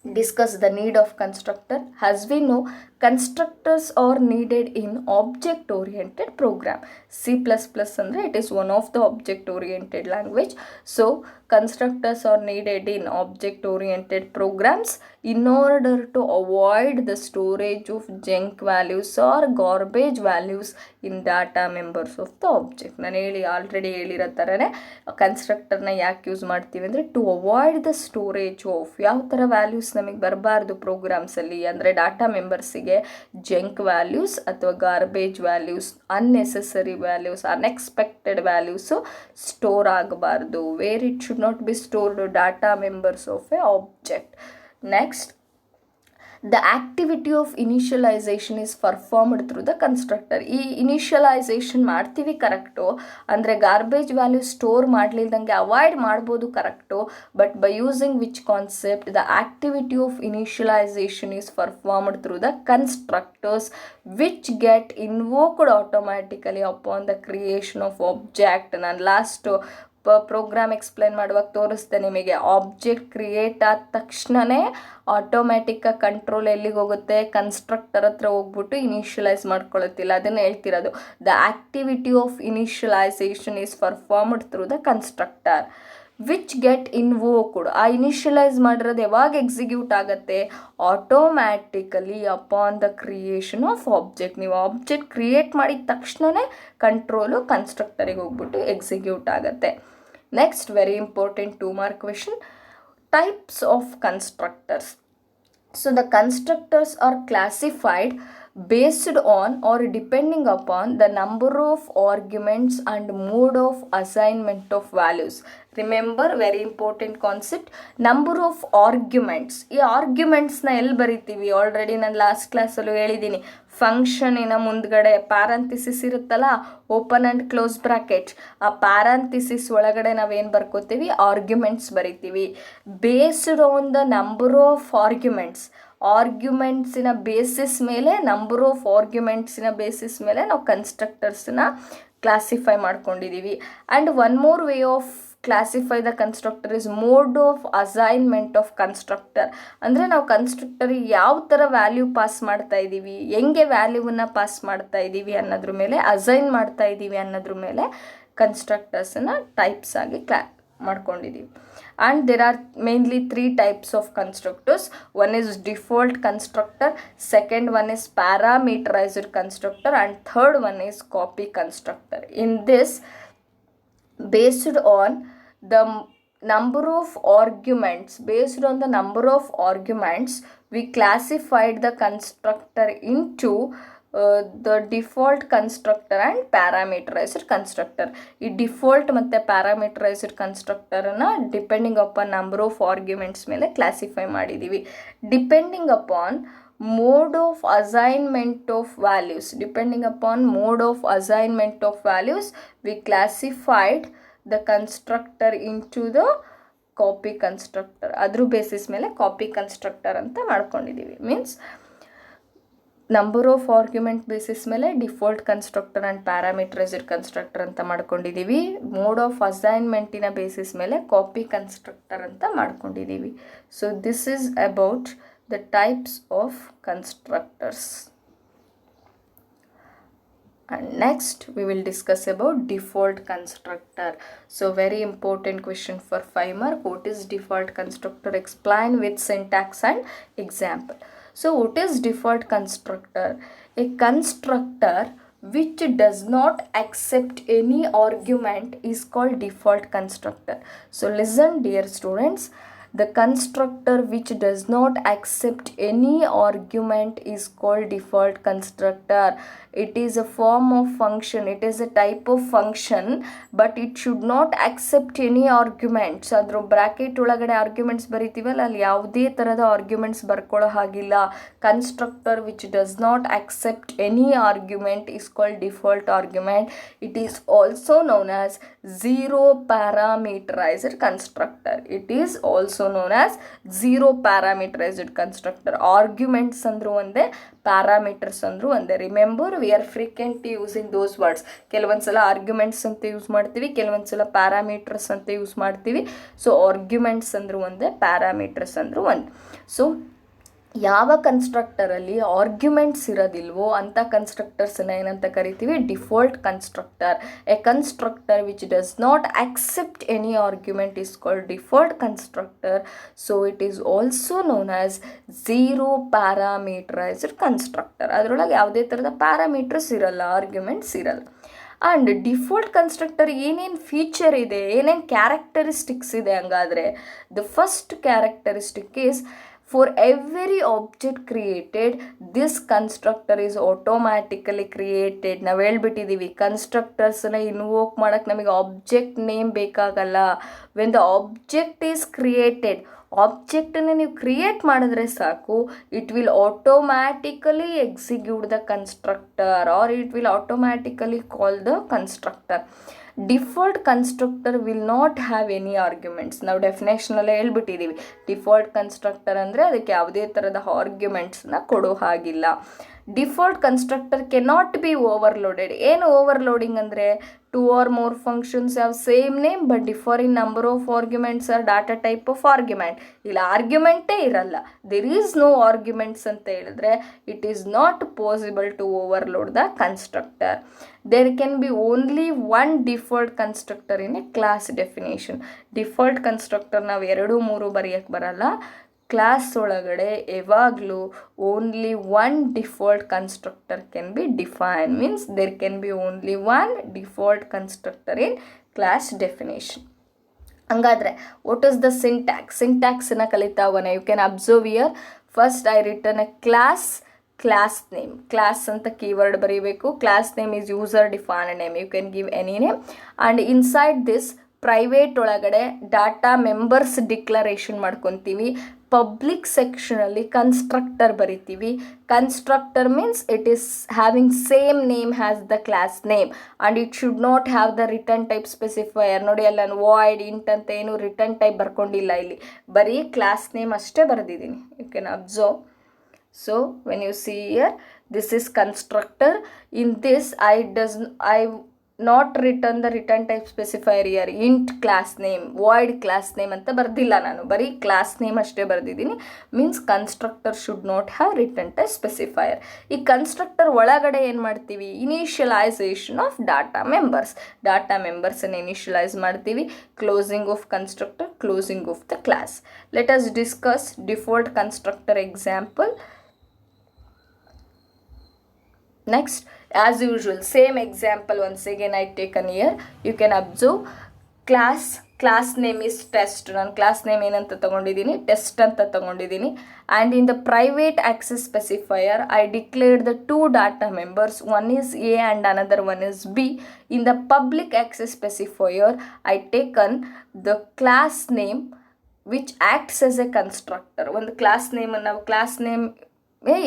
discuss the need of constructor. As we know, constructors are needed in object oriented program. C++ andre it is one of the object oriented language. So constructors are needed in object oriented programs in order to avoid the storage of junk values or garbage values in data members of the object. ನಾನು already ಹೇಳಿರೋ ಥರನೇ ಕನ್ಸ್ಟ್ರಕ್ಟರ್ನ ಯಾಕೆ use ಮಾಡ್ತೀವಿ ಅಂದರೆ, to avoid the storage of ಯಾವ ಥರ values ನಮಗೆ ಬರಬಾರ್ದು ಪ್ರೋಗ್ರಾಮ್ಸಲ್ಲಿ, ಅಂದರೆ ಡಾಟಾ ಮೆಂಬರ್ಸಿಗೆ ಜಂಕ್ ವ್ಯಾಲ್ಯೂಸ್ ಅಥವಾ garbage values, unnecessary values, unexpected values store ಆಗಬಾರ್ದು. Where it should not be stored data members of a object. Next, the activity of initialization is performed through the constructor. ಈ initialisation ಮಾಡ್ತೀವಿ correct, ಅಂದರೆ garbage value store ಮಾಡಲಿಲ್ದಂಗೆ avoid ಮಾಡ್ಬೋದು correct. But by using which concept, the activity of initialisation is performed through the constructors which get invoked automatically upon the creation of object. ನಾನು last program explain ಮಾಡುವಾಗ ತೋರಿಸ್ದೆ ನಿಮಗೆ. Object create ಆದ ತಕ್ಷಣವೇ ಆಟೋಮ್ಯಾಟಿಕ್ಕಾಗಿ control ಎಲ್ಲಿಗೆ ಹೋಗುತ್ತೆ, constructor ಹತ್ರ ಹೋಗ್ಬಿಟ್ಟು ಇನಿಷಿಯಲೈಸ್ ಮಾಡ್ಕೊಳ್ಳುತ್ತಿಲ್ಲ. ಅದನ್ನು ಹೇಳ್ತಿರೋದು. The activity of initialisation is performed through the constructor which get invoked. ಆ ಇನಿಷಿಯಲೈಸ್ ಮಾಡಿರೋದು ಯಾವಾಗ ಎಕ್ಸಿಕ್ಯೂಟ್ ಆಗುತ್ತೆ? Automatically upon the creation of object. ನೀವು ಆಬ್ಜೆಕ್ಟ್ ಕ್ರಿಯೇಟ್ ಮಾಡಿದ ತಕ್ಷಣವೇ ಕಂಟ್ರೋಲು ಕನ್ಸ್ಟ್ರಕ್ಟರಿಗೆ ಹೋಗ್ಬಿಟ್ಟು ಎಕ್ಸಿಕ್ಯೂಟ್ ಆಗುತ್ತೆ. Next, very important 2 mark question, types of constructors. So the constructors are classified based on or depending upon the number of arguments and mode of assignment of values. Remember, very important concept, number of arguments. ಈ ಆರ್ಗ್ಯುಮೆಂಟ್ಸ್ನ ಎಲ್ಲಿ ಬರಿತೀವಿ? Already ನಾನು last ಕ್ಲಾಸಲ್ಲೂ ಹೇಳಿದ್ದೀನಿ. ಫಂಕ್ಷನಿನ ಮುಂದ್ಗಡೆ parenthesis ಇರುತ್ತಲ್ಲ, open and close brackets, ಆ parenthesis ಒಳಗಡೆ ನಾವೇನು ಬರ್ಕೋತೀವಿ? ಆರ್ಗ್ಯುಮೆಂಟ್ಸ್ ಬರಿತೀವಿ. Based on the number of ಆರ್ಗ್ಯುಮೆಂಟ್ಸಿನ ಬೇಸಿಸ್ ಮೇಲೆ, ನಂಬರ್ ಆಫ್ ಆರ್ಗ್ಯುಮೆಂಟ್ಸಿನ ಬೇಸಿಸ್ ಮೇಲೆ ನಾವು ಕನ್ಸ್ಟ್ರಕ್ಟರ್ಸ್ನ ಕ್ಲಾಸಿಫೈ ಮಾಡ್ಕೊಂಡಿದ್ದೀವಿ. And one more way of classify the constructor is mode of assignment of constructor. ಅಂದರೆ ನಾವು ಕನ್ಸ್ಟ್ರಕ್ಟರಿಗೆ ಯಾವ ಥರ ವ್ಯಾಲ್ಯೂ ಪಾಸ್ ಮಾಡ್ತಾ ಇದ್ದೀವಿ, ಹೆಂಗೆ ವ್ಯಾಲ್ಯೂವನ್ನು ಪಾಸ್ ಮಾಡ್ತಾ ಇದ್ದೀವಿ ಅನ್ನೋದ್ರ ಮೇಲೆ, ಅಸೈನ್ ಮಾಡ್ತಾ ಇದ್ದೀವಿ ಅನ್ನೋದ್ರ ಮೇಲೆ ಕನ್ಸ್ಟ್ರಕ್ಟರ್ಸನ್ನು ಟೈಪ್ಸ್ ಆಗಿ ಮಾಡ್ಕೊಂಡಿದ್ದೀವಿ. And there are mainly 3 types of constructors. One is default constructor, second one is parameterized constructor, and third one is copy constructor. In this, based on the number of arguments, we classified the constructor into the default constructor and parameterized constructor. ಈ default ಮತ್ತು parameterised ಕನ್ಸ್ಟ್ರಕ್ಟರನ್ನು depending upon number of arguments ಮೇಲೆ classify ಮಾಡಿದ್ದೀವಿ. Depending upon mode of assignment of values, we classified the constructor into the copy constructor. ಅದ್ರ basis ಮೇಲೆ copy constructor ಅಂತ ಮಾಡ್ಕೊಂಡಿದ್ದೀವಿ. Means number of argument basis ಮೇಲೆ default constructor and parameterised constructor ಅಂತ ಮಾಡ್ಕೊಂಡಿದ್ದೀವಿ. Mode of ಅಸೈನ್ಮೆಂಟಿನ basis ಮೇಲೆ copy constructor ಅಂತ ಮಾಡ್ಕೊಂಡಿದ್ದೀವಿ. So this is about the types of constructors. And next we will discuss about default constructor. So very important question for 5 mark. What is default constructor? Explain with syntax and example. So what is default constructor? A constructor which does not accept any argument is called default constructor. So listen dear students, the constructor which does not accept any argument is called default constructor. It is a form of function, it is a type of function, but it should not accept any arguments. ಅದ್ರ bracket ಒಳಗಡೆ arguments ಬರಿತೀವಲ್ಲ, ಅಲ್ಲಿ ಯಾವುದೇ ಥರದ arguments ಬರ್ಕೊಳ್ಳೋ ಹಾಗಿಲ್ಲ. Constructor which does not accept any argument is called default argument. It is also known as zero parameterized constructor. It is also known as zero parameterized constructor. Arguments ಅಂದ್ರು ಒಂದೇ, parameters ಅಂದ್ರು ಒಂದೇ. Remember, we are frequently using those words. ಕೆಲವೊಂದ್ಸಲ arguments ಅಂತ use ಮಾಡ್ತೀವಿ, ಕೆಲವೊಂದ್ಸಲ parameters ಅಂತ use ಮಾಡ್ತೀವಿ. ಸೊ ಆರ್ಗ್ಯುಮೆಂಟ್ಸ್ ಅಂದ್ರು ಒಂದೇ, ಪ್ಯಾರಾಮೀಟರ್ಸ್ ಅಂದ್ರು ಒಂದೇ. ಸೊ ಯಾವ ಕನ್ಸ್ಟ್ರಕ್ಟರಲ್ಲಿ ಆರ್ಗ್ಯುಮೆಂಟ್ಸ್ ಇರೋದಿಲ್ವೋ ಅಂಥ ಕನ್ಸ್ಟ್ರಕ್ಟರ್ಸನ್ನ ಏನಂತ ಕರಿತೀವಿ? Default constructor. A constructor which does not accept any argument is called default constructor. So it is also known as zero parameterized constructor. ಅದರೊಳಗೆ ಯಾವುದೇ ಥರದ ಪ್ಯಾರಾಮೀಟರ್ಸ್ ಇರಲ್ಲ, ಆರ್ಗ್ಯುಮೆಂಟ್ಸ್ ಇರಲ್ಲ. ಆ್ಯಂಡ್ ಡಿಫಾಲ್ಟ್ ಕನ್ಸ್ಟ್ರಕ್ಟರ್ ಏನೇನು ಫೀಚರ್ ಇದೆ, ಏನೇನು ಕ್ಯಾರೆಕ್ಟರಿಸ್ಟಿಕ್ಸ್ ಇದೆ ಹಂಗಾದರೆ, the first characteristic is for every object created this constructor is automatically created. ನಾವು ಹೇಳ್ಬಿಟ್ಟಿದ್ದೀವಿ ಕನ್ಸ್ಟ್ರಕ್ಟರ್ಸ್ನ ಇನ್ವೋಕ್ ಮಾಡೋಕ್ಕೆ ನಮಗೆ ಆಬ್ಜೆಕ್ಟ್ ನೇಮ್ ಬೇಕಾಗಲ್ಲ. When the object is created, ಆಬ್ಜೆಕ್ಟನ್ನು ನೀವು ಕ್ರಿಯೇಟ್ ಮಾಡಿದ್ರೆ ಸಾಕು, it will automatically execute the constructor or it will automatically call the constructor. Default constructor will not have any arguments. ನಾವು ಡೆಫಿನೇಷನಲ್ಲೇ ಹೇಳ್ಬಿಟ್ಟಿದ್ದೀವಿ, ಡಿಫಾಲ್ಟ್ ಕನ್ಸ್ಟ್ರಕ್ಟರ್ ಅಂದರೆ ಅದಕ್ಕೆ ಯಾವುದೇ ಥರದ ಆರ್ಗ್ಯುಮೆಂಟ್ಸ್ನ ಕೊಡೋ ಹಾಗಿಲ್ಲ. Default constructor cannot be overloaded. ಏನು ಓವರ್ಲೋಡಿಂಗ್ ಅಂದರೆ, 2 or more functions have same name but differ in number of arguments or data type of argument. ಇಲ್ಲ ಆರ್ಗ್ಯುಮೆಂಟೇ ಇರಲ್ಲ, there is no arguments ಅಂತ ಹೇಳಿದ್ರೆ it is not possible to overload the constructor. There can be only one default constructor in a class definition. Default constructor ನಾವು 2 3 ಬರೆಯೋಕ್ಕೆ ಬರಲ್ಲ. Class ಒಳಗಡೆ ಯಾವಾಗಲೂ only one default constructor can be define. Means there can be only one default constructor in class definition. ಹಂಗಾದರೆ what is the syntax? ಸಿಂಟ್ಯಾಕ್ಸನ್ನು ಕಲಿತಾ ಹೋಗೋಣ. You can observe here. First I return a class name. Class ಅಂತ keyword ಬರೀಬೇಕು. Class name is user defined name. You can give any name. And inside this private ಒಳಗಡೆ data members declaration ಮಾಡ್ಕೊತೀವಿ. Public ಸೆಕ್ಷನಲ್ಲಿ constructor ಬರಿತೀವಿ. Constructor means it is having same name has the class name and it should not have the return type specifier. ನೋಡಿ ಅಲ್ಲಿ ನಾನು void int ಅಂತ ಏನು return type ಬರ್ಕೊಂಡಿಲ್ಲ, ಇಲ್ಲಿ ಬರೀ ಕ್ಲಾಸ್ ನೇಮ್ ಅಷ್ಟೇ ಬರೆದಿದ್ದೀನಿ. You can observe. So when you see here, this is constructor. In this I not written the return type specifier here. int class name, void class name ಅಂತ ಬರ್ದಿಲ್ಲ ನಾನು, ಬರೀ class name ಅಷ್ಟೇ ಬರ್ದಿದ್ದೀನಿ. Means constructor should not have return type specifier. ಈ constructor ಒಳಗಡೆ ಏನು ಮಾಡ್ತೀವಿ? Initialisation of data ಮೆಂಬರ್ಸನ್ನು ಇನಿಷಿಯಲೈಸ್ ಮಾಡ್ತೀವಿ. Closing of constructor, closing of the class. Let us discuss default constructor example. Next, as usual, same example once again I taken here. You can observe class name is test. ನಾನು class name ಏನಂತ ತಗೊಂಡಿದ್ದೀನಿ? Test ಅಂತ ತಗೊಂಡಿದ್ದೀನಿ. And in the private access specifier I declared the 2 data members. One is A and another one is B. In the public access specifier I taken the class name which acts as A constructor. ಒಂದು class ನೇಮನ್ನು ನಾವು class name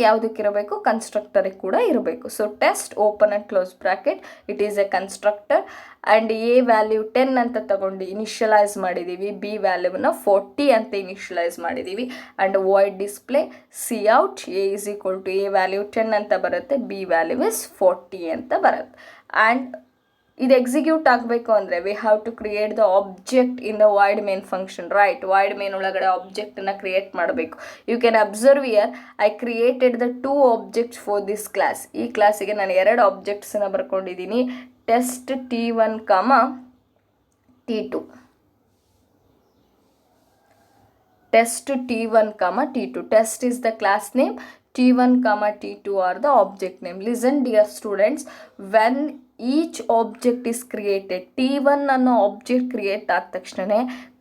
ಯಾವುದಕ್ಕಿರಬೇಕು? ಕನ್ಸ್ಟ್ರಕ್ಟರಿಗೆ ಕೂಡ ಇರಬೇಕು. So test open and close bracket, it is A constructor. And A value 10 ಅಂತ ತಗೊಂಡು initialise ಮಾಡಿದ್ದೀವಿ. B ವ್ಯಾಲ್ಯೂವನ್ನು 40 ಅಂತ initialise ಮಾಡಿದ್ದೀವಿ. And void display cout a is equal to a value 10 ಅಂತ ಬರುತ್ತೆ, ಬಿ ವ್ಯಾಲ್ಯೂ ಇಸ್ 40 ಅಂತ ಬರುತ್ತೆ. ಆ್ಯಂಡ್ ಇದು ಎಕ್ಸಿಕ್ಯೂಟ್ ಆಗಬೇಕು ಅಂದರೆ we have to create the object in the void main function, right. Void main ಒಳಗಡೆ ಆಬ್ಜೆಕ್ಟನ್ನು ಕ್ರಿಯೇಟ್ ಮಾಡಬೇಕು. You can observe here I created the 2 objects for this class. ಈ ಕ್ಲಾಸಿಗೆ ನಾನು 2 ಆಬ್ಜೆಕ್ಟ್ಸನ್ನು ಬರ್ಕೊಂಡಿದ್ದೀನಿ, test T1, T2. Test T1, T2. Test is the class name, T1, T2 are the object name. Listen dear students, when each object is created, T1 ಅನ್ನೋ object create ಆದ ತಕ್ಷಣ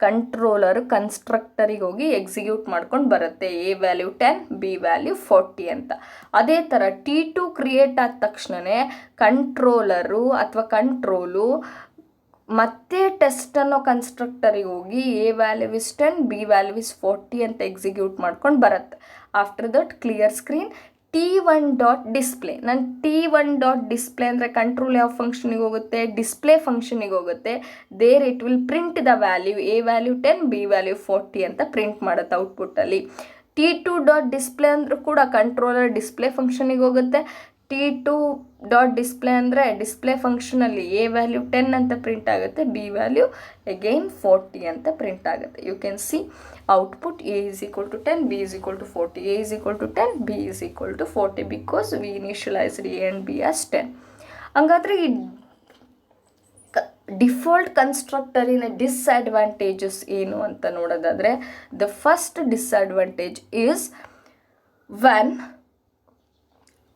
controller ಕನ್ಸ್ಟ್ರಕ್ಟರಿಗೆ ಹೋಗಿ execute ಮಾಡ್ಕೊಂಡು ಬರುತ್ತೆ A ವ್ಯಾಲ್ಯೂ 10, B ವ್ಯಾಲ್ಯೂ 40 ಅಂತ. ಅದೇ ಥರ T2 create ಆದ ತಕ್ಷಣ ಕಂಟ್ರೋಲರು ಅಥವಾ ಕಂಟ್ರೋಲು ಮತ್ತೆ ಟೆಸ್ಟ್ ಅನ್ನೋ ಕನ್ಸ್ಟ್ರಕ್ಟರಿಗೆ ಹೋಗಿ A value is 10, B value is 40 ಅಂತ ಎಕ್ಸಿಕ್ಯೂಟ್ ಮಾಡ್ಕೊಂಡು ಬರುತ್ತೆ. After that clear screen T1.display. ನಾನು T1.display ಅಂದರೆ ಕಂಟ್ರೋಲ್ ಯಾವ ಫಂಕ್ಷನಿಗೆ ಹೋಗುತ್ತೆ, ಡಿಸ್ಪ್ಲೇ ಫಂಕ್ಷನಿಗೆ ಹೋಗುತ್ತೆ. There it will print the value A value 10, B value 40 ಅಂತ ಪ್ರಿಂಟ್ ಮಾಡುತ್ತೆ ಔಟ್ಪುಟ್ಟಲ್ಲಿ. T2.display ಅಂದರೂ ಕೂಡ ಕಂಟ್ರೋಲರ್ ಡಿಸ್ಪ್ಲೇ ಫಂಕ್ಷನಿಗೆ ಹೋಗುತ್ತೆ. T2.display ಅಂದರೆ ಡಿಸ್ಪ್ಲೇ ಫಂಕ್ಷನಲ್ಲಿ A ವ್ಯಾಲ್ಯೂ 10 ಅಂತ ಪ್ರಿಂಟ್ ಆಗುತ್ತೆ, B ವ್ಯಾಲ್ಯೂ ಅಗೈನ್ 40 ಅಂತ ಪ್ರಿಂಟ್ ಆಗುತ್ತೆ. You can see output A is equal to 10, B is equal to 40. A is equal to 10, B is equal to 40 because we initialized A and B as 10. ಹಂಗಾದ್ರೆ ಈ default ಕನ್ಸ್ಟ್ರಕ್ಟರಿನ disadvantages ಏನು ಅಂತ ನೋಡೋದಾದರೆ, the first disadvantage is when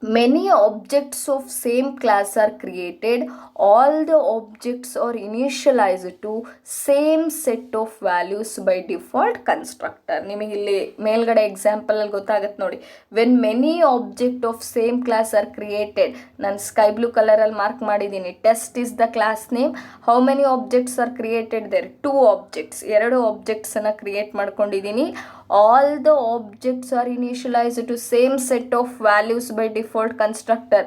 many objects of same class are created, all the objects are initialized to same set of values by default constructor. ನಿಮಗೆ ಇಲ್ಲಿ ಮೇಲ್ಗಡೆ ಎಕ್ಸಾಂಪಲಲ್ಲಿ ಗೊತ್ತಾಗುತ್ತೆ ನೋಡಿ. When many object of same class are created, ನಾನು sky blue ಕಲರಲ್ಲಿ mark ಮಾಡಿದ್ದೀನಿ. Test is the class name. How many objects are created there? 2 objects, 2 ಆಬ್ಜೆಕ್ಟ್ಸನ್ನು ಕ್ರಿಯೇಟ್ ಮಾಡ್ಕೊಂಡಿದ್ದೀನಿ. all the objects are initialized to same set of values by default constructor.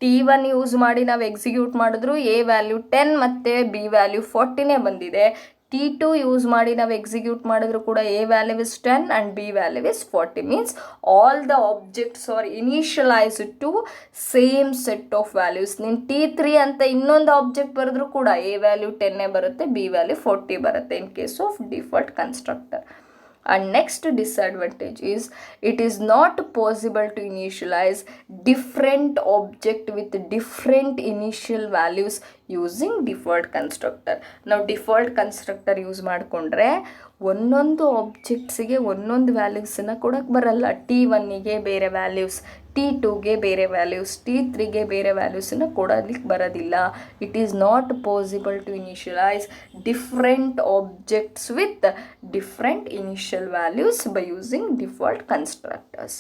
T1 use ಮಾಡಿ ನಾವು execute ಮಾಡಿದ್ರು A value 10 ಮತ್ತು B value 40ನೇ ಬಂದಿದೆ. T2 use ಮಾಡಿ ನಾವು execute ಮಾಡಿದ್ರು ಕೂಡ A value is 10 and B value is 40. Means all the objects are initialised to same set of values. ನೀನು T3 ಅಂತ ಇನ್ನೊಂದು ಆಬ್ಜೆಕ್ಟ್ ಬರೆದ್ರು ಕೂಡ A ವ್ಯಾಲ್ಯೂ 10 ಬರುತ್ತೆ, B ವ್ಯಾಲ್ಯೂ 40 ಬರುತ್ತೆ ಇನ್ case of default constructor. And next disadvantage is it is not possible to initialize different object with different initial values using default constructor. ನಾವು default constructor use ಮಾಡಿಕೊಂಡ್ರೆ ಒಂದೊಂದು ಆಬ್ಜೆಕ್ಟ್ಸಿಗೆ ಒಂದೊಂದು ವ್ಯಾಲ್ಯೂಸನ್ನು ಕೊಡೋಕ್ಕೆ ಬರಲ್ಲ. T1ಗೆ ಬೇರೆ ವ್ಯಾಲ್ಯೂಸ್, T2ಗೆ ಬೇರೆ ವ್ಯಾಲ್ಯೂಸ್, T3ಗೆ ಬೇರೆ ವ್ಯಾಲ್ಯೂಸನ್ನು ಕೊಡೋದಕ್ಕೆ ಬರೋದಿಲ್ಲ. It is not possible to initialise different objects with different initial values by using default constructors.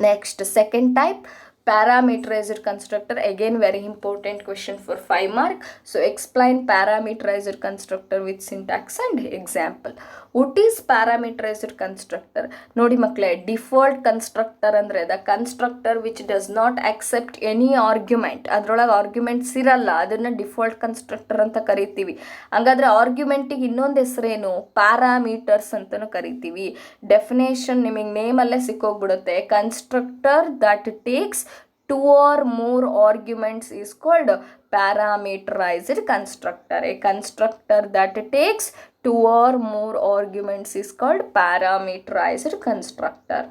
Next second type, parameterized constructor. Again very important question for 5 mark. So explain parameterized constructor with syntax and example. What is parameterized constructor? ನೋಡಿ ಮಕ್ಕಳೇ, default constructor ಅಂದರೆ the constructor which does not accept any argument. ಅದರೊಳಗೆ arguments ಇರಲ್ಲ, ಅದನ್ನು default constructor ಅಂತ ಕರಿತೀವಿ. ಹಂಗಾದ್ರೆ ಆರ್ಗ್ಯುಮೆಂಟಿಗೆ ಇನ್ನೊಂದು ಹೆಸರೇನು? ಪ್ಯಾರಾಮೀಟರ್ಸ್ ಅಂತಲೂ ಕರಿತೀವಿ. ಡೆಫಿನೇಷನ್ ನಿಮಗೆ ನೇಮಲ್ಲೇ ಸಿಕ್ಕೋಗ್ಬಿಡುತ್ತೆ. Constructor that takes 2 or more arguments is called parameterized constructor. A constructor that takes 2 or more arguments is called parameterized constructor.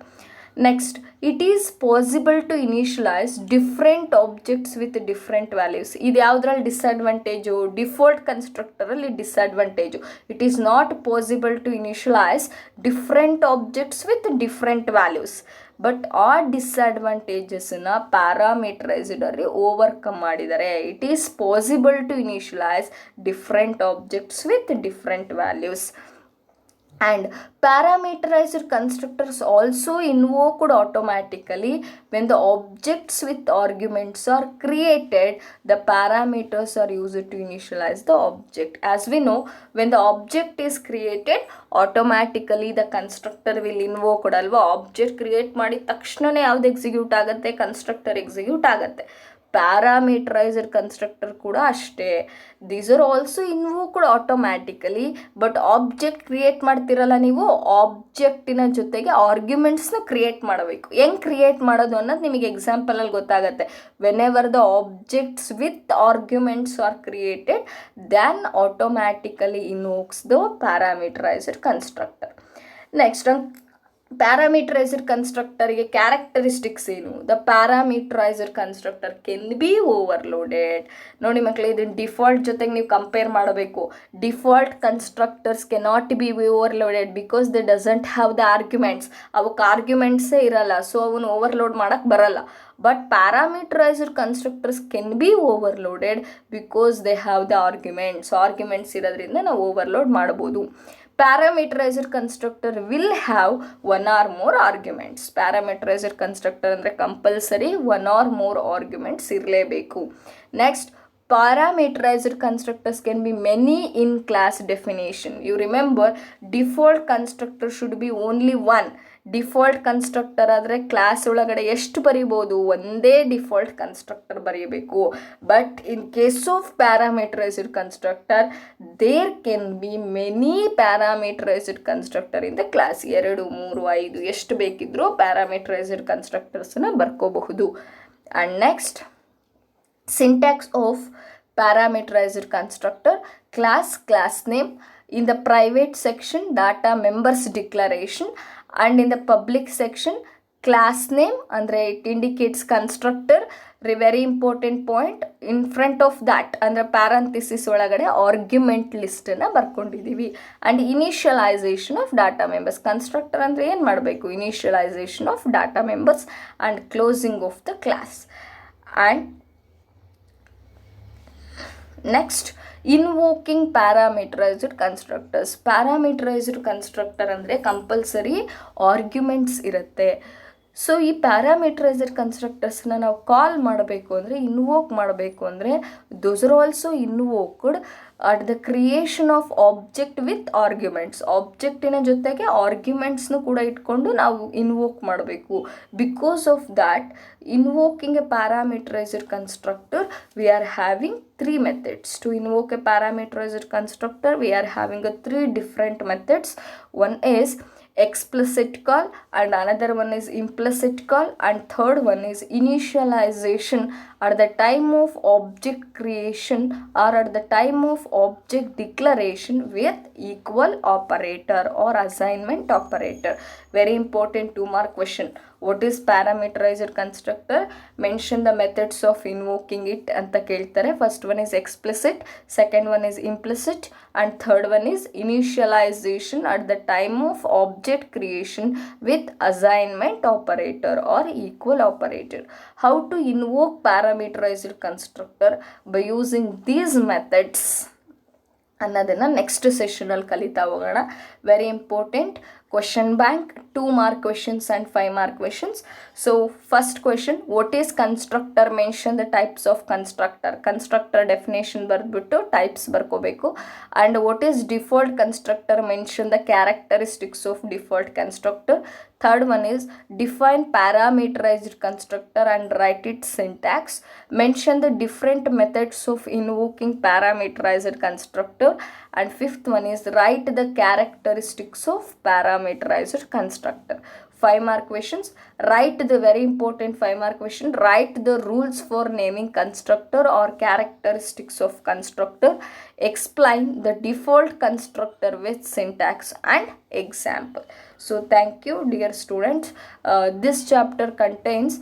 Next, it is possible to initialize different objects with different values. ಇದು ಯಾವುದ್ರಲ್ಲಿ disadvantage? Default ಕನ್ಸ್ಟ್ರಕ್ಟರಲ್ಲಿ disadvantage. It is not possible to initialise different objects with different values. But ಆ ಡಿಸ್ಅಡ್ವಾಂಟೇಜಸ್ನ ಪ್ಯಾರಾಮೀಟರೈಸ್ಡಲ್ಲಿ overcome ಮಾಡಿದ್ದಾರೆ. It is possible to initialise different objects with different values. And parameterized constructors also invoked automatically when the objects with arguments are created. The parameters are used to initialize the object. As we know, when the object is created, automatically the constructor will invoke ಅಲ್ವಾ. Object create ಮಾಡಿದ ತಕ್ಷಣನೇ ಯಾವ್ದು execute ಆಗುತ್ತೆ? Constructor execute ಆಗುತ್ತೆ. Parameterised constructor ಕೂಡ ಅಷ್ಟೇ. These are also invoked automatically. But object create ಮಾಡ್ತಿರಲ್ಲ ನೀವು, ಆಬ್ಜೆಕ್ಟಿನ ಜೊತೆಗೆ ಆರ್ಗ್ಯುಮೆಂಟ್ಸ್ನ ಕ್ರಿಯೇಟ್ ಮಾಡಬೇಕು. ಹೆಂಗೆ ಕ್ರಿಯೇಟ್ ಮಾಡೋದು ಅನ್ನೋದು ನಿಮಗೆ ಎಕ್ಸಾಂಪಲಲ್ಲಿ ಗೊತ್ತಾಗುತ್ತೆ. Whenever the objects with arguments are created, then automatically invokes the parameterised constructor. Next, parameterised ಕನ್ಸ್ಟ್ರಕ್ಟರ್ಗೆ ಕ್ಯಾರೆಕ್ಟರಿಸ್ಟಿಕ್ಸ್ ಏನು? The parameterised constructor can be overloaded. ನೋಡಿ ಮಕ್ಕಳೇ, ಇದನ್ನು ಡಿಫಾಲ್ಟ್ ಜೊತೆಗೆ ನೀವು ಕಂಪೇರ್ ಮಾಡಬೇಕು. Default constructors cannot be overloaded because they doesn't have the arguments. ಅವಕ್ಕೆ ಆರ್ಗ್ಯುಮೆಂಟ್ಸೇ ಇರಲ್ಲ, ಸೊ ಅವನು ಓವರ್ಲೋಡ್ ಮಾಡೋಕ್ಕೆ ಬರಲ್ಲ. But parameterised constructors can be overloaded because they have the arguments ಇರೋದ್ರಿಂದ ನಾವು ಓವರ್ಲೋಡ್ ಮಾಡ್ಬೋದು. Parameterised constructor will have one or more arguments. Parameterised constructor ಅಂದರೆ compulsory one or more arguments ಇರಲೇಬೇಕು. Next, parameterized constructors can be many in class definition. You remember, default constructor should be only one. Default constructor ಆದರೆ class ಒಳಗಡೆ ಎಷ್ಟು ಬರೀಬೋದು? ಒಂದೇ default constructor ಬರೀಬೇಕು. But in case of parameterised constructor there can be many parameterised constructor in the class. 2, 3, 5 ಎಷ್ಟು ಬೇಕಿದ್ರೂ parameterised ಕನ್ಸ್ಟ್ರಕ್ಟರ್ಸ್ನ ಬರ್ಕೋಬಹುದು. And next, syntax of parameterized constructor: class name, in the private section data members declaration, and in the public section class name andre it indicates constructor. Very important point, in front of that andre parenthesis ಒಳಗಡೆ argument ಲಿಸ್ಟನ್ನು ಬರ್ಕೊಂಡಿದ್ದೀವಿ. And initialisation of data members. Constructor ಅಂದರೆ ಏನು ಮಾಡಬೇಕು? Initialisation of data members and closing of the class. And next, invoking parameterised constructors. Parameterised constructor ಅಂದರೆ compulsory arguments ಇರುತ್ತೆ. So ಈ parameterised ಕನ್ಸ್ಟ್ರಕ್ಟರ್ಸ್ನ ನಾವು ಕಾಲ್ ಮಾಡಬೇಕು ಅಂದರೆ, ಇನ್ವೋಕ್ ಮಾಡಬೇಕು ಅಂದರೆ, those are also invoked at the creation of object with arguments. ಆಬ್ಜೆಕ್ಟಿನ ಜೊತೆಗೆ ಆರ್ಗ್ಯುಮೆಂಟ್ಸ್ನು ಕೂಡ ಇಟ್ಕೊಂಡು ನಾವು ಇನ್ವೋಕ್ ಮಾಡಬೇಕು. Because of that, ಇನ್ವೋಕಿಂಗ್ A parameterised constructor we are having 3 methods. To invoke a parameterized constructor we are having 3 different methods. One is explicit call, and another one is implicit call, and third one is initialization at the time of object creation or at the time of object declaration with equal operator or assignment operator. Very important 2-mark question. What is parameterized constructor? Mention the methods of invoking it ಅಂತ ಕೇಳ್ತಾರೆ. First one is explicit, second one is implicit, and third one is initialization at the time of object creation with assignment operator or equal operator. How to invoke parameterized constructor by using these methods ಅನ್ನೋದನ್ನು next ಸೆಷನಲ್ಲಿ ಕಲಿತಾ ಹೋಗೋಣ. Very important question bank, 2-mark questions and 5-mark questions. So first question, what is constructor? Mention the types of constructor. Constructor definition ಬರೆದ್ಬಿಟ್ಟು types ಬರ್ಕೋಬೇಕು. And what is default constructor? Mention the characteristics of default constructor. Third one is define parameterized constructor and write its syntax. Mention the different methods of invoking parameterized constructor. And fifth one is write the characteristics of parameterized constructor. 5-mark questions. Write the very important 5-mark question. Write the rules for naming constructor or characteristics of constructor. Explain the default constructor with syntax and example. So thank you dear students. This chapter contains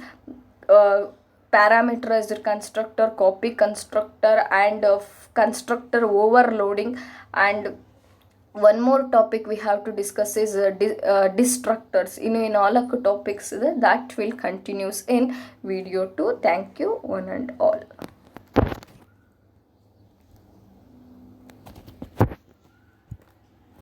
parameterized constructor, copy constructor, and constructor overloading. And one more topic we have to discuss is destructors. In 4 topics that will continues in video 2. Thank you one and all.